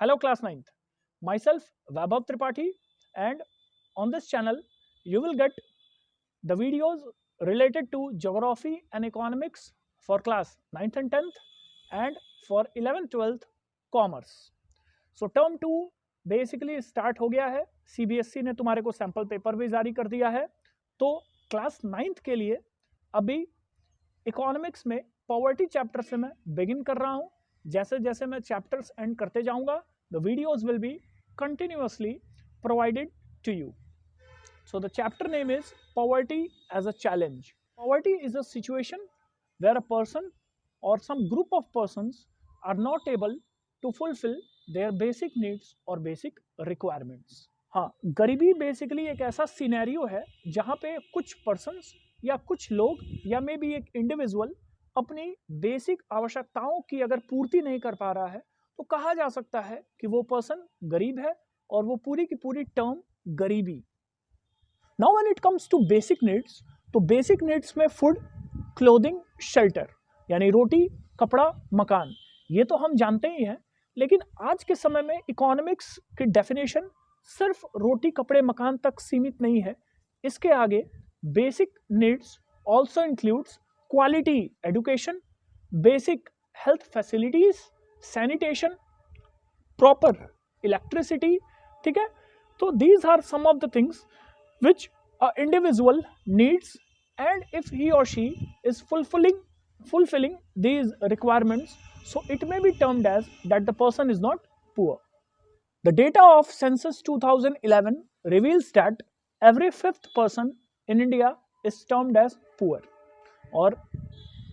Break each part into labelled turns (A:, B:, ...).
A: Hello class 9th, myself Vaibhav Tripathi, and on this channel you will get the videos related to geography and economics for class 9th and 10th and for 11th 12th commerce. So term 2 basically start हो गया है। CBSE ने तुम्हारे को sample paper भी जारी कर दिया है। तो क्लास 9th के लिए अभी इकोनॉमिक्स में पॉवर्टी चैप्टर से मैं बिगिन कर रहा हूँ। जैसे जैसे मैं चैप्टर्स एंड करते जाऊँगा, the videos will be continuously provided to you. So the chapter name is Poverty as a Challenge. Poverty is a situation where a person or some group of persons are not able to fulfill their basic needs or basic requirements. हाँ, गरीबी basically एक ऐसा scenario है जहाँ पे कुछ persons या कुछ लोग या मे बी एक इंडिविजुअल अपनी बेसिक आवश्यकताओं की अगर पूर्ति नहीं कर पा रहा है तो कहा जा सकता है कि वो पर्सन गरीब है और वो पूरी की पूरी टर्म गरीबी। Now when it comes to basic needs, तो बेसिक नीड्स में फूड, क्लोथिंग, शेल्टर यानी रोटी, कपड़ा, मकान, ये तो हम जानते ही हैं। लेकिन आज के समय में इकोनॉमिक्स की डेफिनेशन सिर्फ रोटी, कपड़े, मकान तक सीमित नहीं है। इसके आगे basic needs also includes quality education, basic health facilities, sanitation, proper electricity. ठीक है, तो these are some of the things which a individual needs, and if he or she is fulfilling these requirements, so it may be termed as that the person is not poor. The data of census 2011 reveals that every fifth person in India is termed as poor. और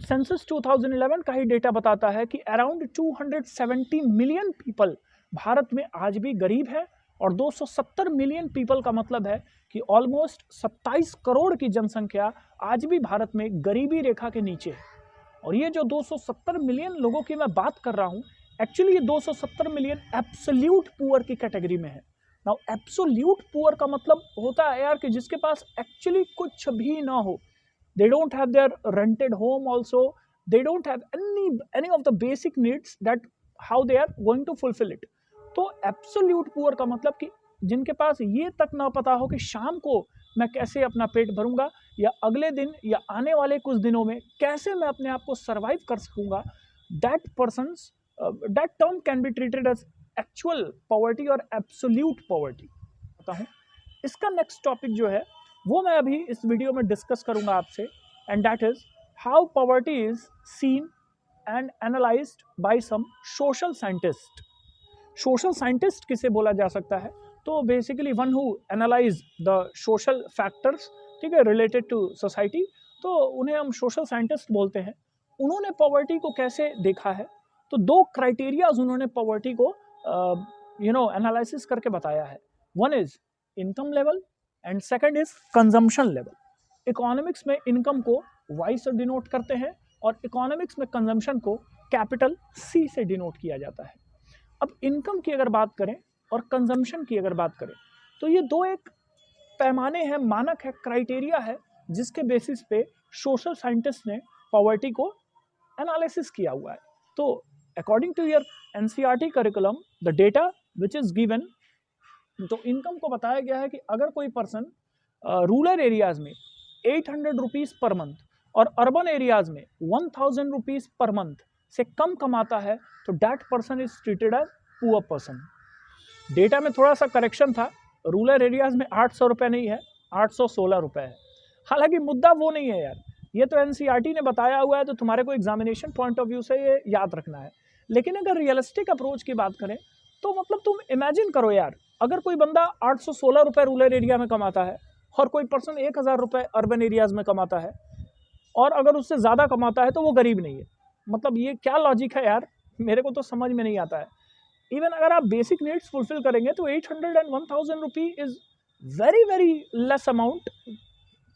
A: census 2011 का ही data बताता है कि around 270 million people Bharat में आज भी गरीब है, और 270 मिलियन पीपल का मतलब है कि ऑलमोस्ट 27 करोड़ की जनसंख्या आज भी भारत में गरीबी रेखा के नीचे है। और ये जो 270 मिलियन लोगों की मैं बात कर रहा हूँ, एक्चुअली ये 270 मिलियन एब्सोल्यूट पुअर की कैटेगरी में है। नाउ एब्सोल्यूट पुअर का मतलब होता है यार कि जिसके पास एक्चुअली कुछ भी ना हो। They don't have their rented home also. They don't have any of the basic needs that how they are going to fulfill it. तो एब्सोल्यूट पुअर का मतलब कि जिनके पास ये तक ना पता हो कि शाम को मैं कैसे अपना पेट भरूंगा या अगले दिन या आने वाले कुछ दिनों में कैसे मैं अपने आप को सर्वाइव कर सकूंगा, that term can be treated as actual poverty और absolute poverty। बताता हूँ इसका नेक्स्ट टॉपिक जो है वो मैं अभी इस वीडियो में डिस्कस करूंगा आपसे, and that is how poverty is seen and analysed by some social scientist. Social scientist किसे बोला जा सकता है? तो basically one who analyse the social factors, ठीक है, रिलेटेड टू सोसाइटी, तो उन्हें हम सोशल साइंटिस्ट बोलते हैं। उन्होंने पॉवर्टी को कैसे देखा है? तो दो क्राइटेरियाज उन्होंने पॉवर्टी को एनालिसिस करके बताया है। One is income level and second is consumption level. Economics में इनकम को वाई से डिनोट करते हैं और इकोनॉमिक्स में कंजम्पशन को कैपिटल सी से डिनोट किया जाता है। अब इनकम की अगर बात करें और कंजम्पशन की अगर बात करें तो ये दो एक पैमाने हैं, मानक है, क्राइटेरिया है जिसके बेसिस पे सोशल साइंटिस्ट ने पॉवर्टी को एनालिसिस किया हुआ है। तो according to your NCERT curriculum, the data which is given, तो इनकम को बताया गया है कि अगर कोई पर्सन रूरल एरियाज में 800 रुपीज़ पर मंथ और अर्बन एरियाज में 1000 रुपीज़ पर मंथ से कम कमाता है तो that person is treated as poor person. Data में थोड़ा सा करेक्शन था, रूरल एरियाज में 800 रुपये नहीं है, 816 रुपये है। हालांकि मुद्दा वो नहीं है यार, ये तो एनसीईआरटी ने बताया हुआ है तो तुम्हारे को एग्जामिनेशन पॉइंट ऑफ व्यू से ये याद रखना है। लेकिन अगर रियलिस्टिक अप्रोच की बात करें तो मतलब तुम इमेजिन करो यार, अगर कोई बंदा 816 रुपये रूरल एरिया में कमाता है और कोई पर्सन 1000 रुपये अर्बन एरियाज में कमाता है, और अगर उससे ज़्यादा कमाता है तो वो गरीब नहीं है, मतलब ये क्या लॉजिक है यार, मेरे को तो समझ में नहीं आता है। इवन अगर आप बेसिक नीड्स फुलफिल करेंगे तो 800 and 1000 rupee is very very less amount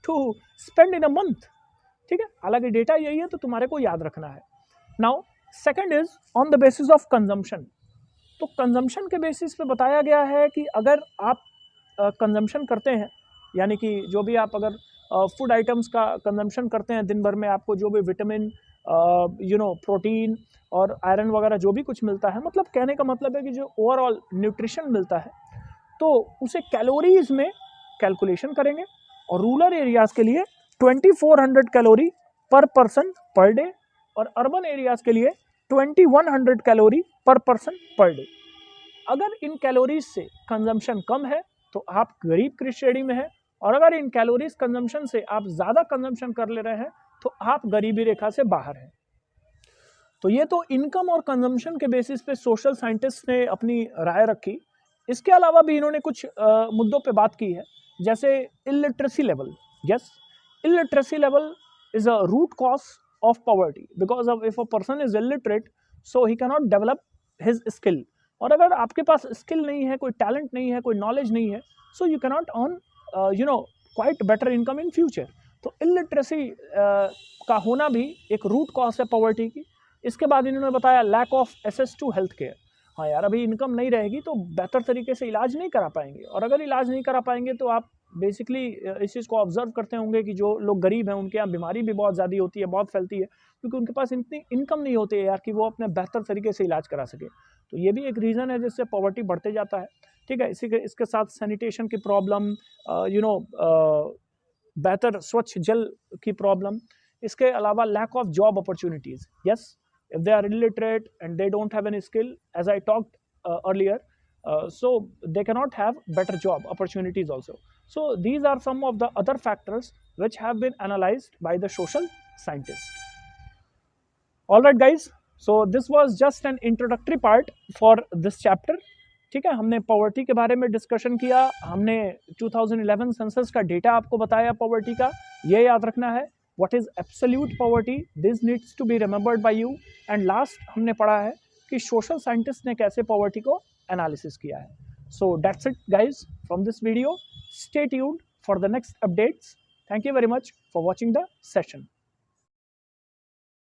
A: to spend in a month. ठीक है, हालांकि डेटा यही है तो तुम्हारे को याद रखना है। Now second is on the basis of consumption. तो कंजम्पशन के बेसिस पे बताया गया है कि अगर आप कंजम्पशन करते हैं, यानी कि जो भी आप अगर फूड आइटम्स का कंजम्पशन करते हैं दिन भर में, आपको जो भी विटामिन प्रोटीन और आयरन वगैरह जो भी कुछ मिलता है, मतलब कहने का मतलब है कि जो ओवरऑल न्यूट्रिशन मिलता है तो उसे कैलोरीज में कैलकुलेशन करेंगे। और रूरल एरियाज़ के लिए 2400 कैलोरी पर पर्सन पर डे और अर्बन एरियाज़ के लिए 2100 कैलोरी पर पर्सन पर डे। अगर इन कैलोरीज से कंजम्पशन कम है तो आप गरीब की श्रेणी में है, और अगर इन कैलोरीज कंजम्पशन से आप ज़्यादा कंजम्पशन कर ले रहे हैं तो आप गरीबी रेखा से बाहर हैं। तो ये तो इनकम और कंजम्पशन के बेसिस पे सोशल साइंटिस्ट ने अपनी राय रखी। इसके अलावा भी इन्होंने कुछ मुद्दों पे बात की है, जैसे illiteracy level. Yes, illiteracy level is a root cause of poverty, because of if a person is illiterate so he can not develop his skill. और अगर आपके पास स्किल नहीं है, कोई टैलेंट नहीं है, कोई नॉलेज नहीं है, so you can not earn quite better income in future. तो इलिटरेसी का होना भी एक रूट कॉज है पॉवर्टी की। इसके बाद इन्होंने बताया lack of access to health care. हाँ यार, अभी इनकम नहीं रहेगी तो बेहतर तरीके से इलाज नहीं करा पाएंगे, और अगर इलाज नहीं करा पाएंगे तो आप बेसिकली इस चीज़ को ऑब्जर्व करते होंगे कि जो लोग गरीब हैं उनके यहाँ बीमारी भी बहुत ज़्यादा होती है, बहुत फैलती है, क्योंकि उनके पास इतनी इनकम नहीं होती है यार कि वो अपने बेहतर तरीके से इलाज करा सके। तो ये भी एक रीज़न है जिससे पॉवर्टी बढ़ते जाता है। ठीक है, इसके साथ सैनिटेशन की प्रॉब्लम, बेहतर स्वच्छ जल की प्रॉब्लम, इसके अलावा lack of job opportunities. Yes, if they are illiterate and they don't have any skill, as I talked earlier, so they cannot have better job opportunities also. So these are some of the other factors which have been analyzed by the social scientists. All right guys, so this was just an introductory part for this chapter. ठीक है, हमने poverty के बारे में discussion किया, हमने 2011 census का data आपको बताया पॉवर्टी का, ये याद रखना है। What is absolute poverty? This needs to be remembered by you. And last हमने पढ़ा है कि सोशल साइंटिस्ट ने कैसे पॉवर्टी को एनालिसिस किया है। So that's it guys from this video. Stay tuned for the next updates. Thank you very much for watching the session.